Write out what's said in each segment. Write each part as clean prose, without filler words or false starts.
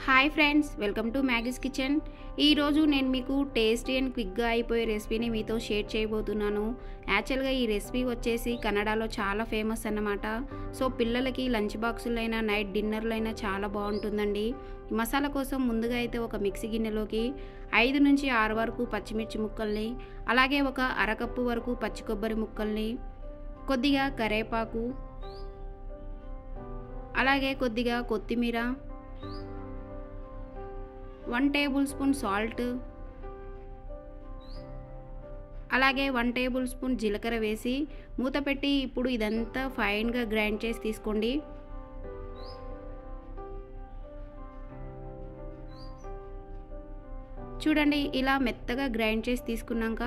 Hi friends, welcome to Maggie's kitchen. ఈరోజు నేను మీకు టేస్టీ అండ్ క్విక్గా అయిపోయే రెసిపీని మీతో షేర్ చేయబోతున్నాను. యాక్చువల్గా ఈ రెసిపీ వచ్చేసి కన్నడలో చాలా ఫేమస్ అన్నమాట. సో పిల్లలకి లంచ్ బాక్సులైనా నైట్ డిన్నర్లైనా చాలా బాగుంటుందండి. మసాలా కోసం ముందుగా అయితే ఒక మిక్సీ గిన్నెలోకి 5 నుంచి 6 వరకు పచ్చిమిర్చి ముక్కల్ని, అలాగే ఒక అరకప్పు వరకు పచ్చి కొబ్బరి ముక్కల్ని, కొద్దిగా కరివేపాకు, అలాగే కొద్దిగా కొత్తిమీర, 1 టేబుల్ స్పూన్ సాల్ట్, అలాగే 1 టేబుల్ స్పూన్ జీలకర్ర వేసి మూత పెట్టి ఇప్పుడు ఇదంతా ఫైన్గా గ్రైండ్ చేసి తీసుకోండి. చూడండి, ఇలా మెత్తగా గ్రైండ్ చేసి తీసుకున్నాక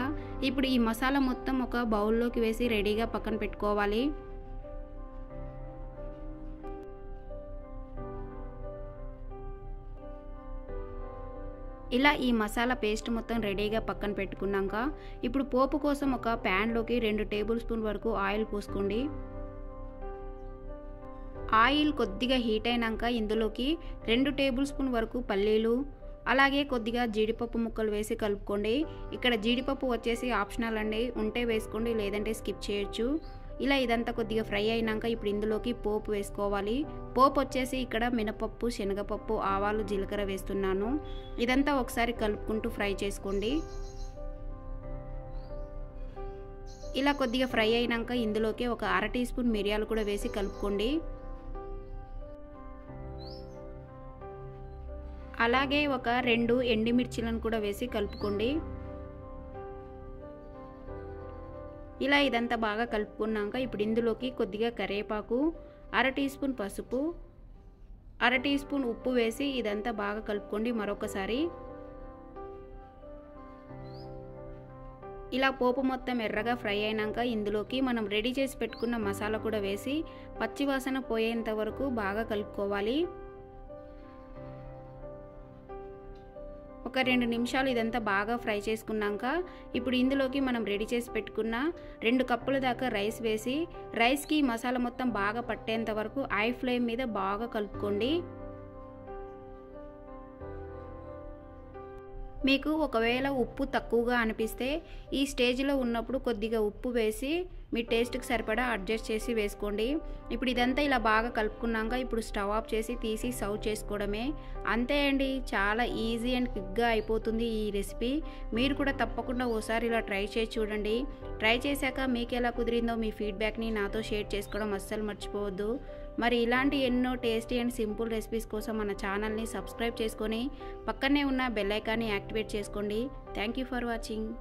ఇప్పుడు ఈ మసాలా మొత్తం ఒక బౌల్లోకి వేసి రెడీగా పక్కన పెట్టుకోవాలి. ఇలా ఈ మసాలా పేస్ట్ మొత్తం రెడీగా పక్కన పెట్టుకున్నాక ఇప్పుడు పోపు కోసం ఒక ప్యాన్లోకి 2 టేబుల్ స్పూన్ వరకు ఆయిల్ పోసుకోండి. ఆయిల్ కొద్దిగా హీట్ అయినాక ఇందులోకి 2 టేబుల్ స్పూన్ వరకు పల్లీలు, అలాగే కొద్దిగా జీడిపప్పు ముక్కలు వేసి కలుపుకోండి. ఇక్కడ జీడిపప్పు వచ్చేసి ఆప్షనల్ అండి, ఉంటే వేసుకోండి లేదంటే స్కిప్ చేయొచ్చు. ఇలా ఇదంతా కొద్దిగా ఫ్రై అయినాక ఇప్పుడు ఇందులోకి పోపు వేసుకోవాలి. పోపు వచ్చేసి ఇక్కడ మినపప్పు, శనగపప్పు, ఆవాలు, జీలకర్ర వేస్తున్నాను. ఇదంతా ఒకసారి కలుపుకుంటూ ఫ్రై చేసుకోండి. ఇలా కొద్దిగా ఫ్రై అయినాక ఇందులోకి ఒక 1/2 టీ స్పూన్ మిరియాలు కూడా వేసి కలుపుకోండి. అలాగే ఒక 2 ఎండుమిర్చిలను కూడా వేసి కలుపుకోండి. ఇలా ఇదంతా బాగా కలుపుకున్నాక ఇప్పుడు ఇందులోకి కొద్దిగా కరివేపాకు, 1/2 టీ స్పూన్ పసుపు, 1/2 టీ స్పూన్ ఉప్పు వేసి ఇదంతా బాగా కలుపుకోండి మరొకసారి. ఇలా పోపు మొత్తం ఎర్రగా ఫ్రై అయినాక ఇందులోకి మనం రెడీ చేసి పెట్టుకున్న మసాలా కూడా వేసి పచ్చివాసన పోయేంత వరకు బాగా కలుపుకోవాలి. ఒక 2 నిమిషాలు ఇదంతా బాగా ఫ్రై చేసుకున్నాక ఇప్పుడు ఇందులోకి మనం రెడీ చేసి పెట్టుకున్న 2 కప్పుల దాకా రైస్ వేసి రైస్కి మసాలా మొత్తం బాగా పట్టేంత వరకు హై ఫ్లేమ్ మీద బాగా కలుపుకోండి. మీకు ఒకవేళ ఉప్పు తక్కువగా అనిపిస్తే ఈ స్టేజ్లో ఉన్నప్పుడు కొద్దిగా ఉప్పు వేసి మీ టేస్ట్కి సరిపడా అడ్జస్ట్ చేసి వేసుకోండి. ఇప్పుడు ఇదంతా ఇలా బాగా కలుపుకున్నాక ఇప్పుడు స్టవ్ ఆఫ్ చేసి తీసి సర్వ్ చేసుకోవడమే. అంతే అండి, చాలా ఈజీ అండ్ క్విక్గా అయిపోతుంది ఈ రెసిపీ. మీరు కూడా తప్పకుండా ఓసారి ఇలా ట్రై చేసి చూడండి. ట్రై చేశాక మీకు ఎలా కుదిరిందో మీ ఫీడ్బ్యాక్ని నాతో షేర్ చేసుకోవడం అస్సలు మర్చిపోవద్దు. మరి ఇలాంటి ఎన్నో టేస్టీ అండ్ సింపుల్ రెసిపీస్ కోసం మన ఛానల్ని సబ్స్క్రైబ్ చేసుకొని పక్కనే ఉన్న బెల్ ఐకాన్ని యాక్టివేట్ చేసుకోండి. Thank you for watching.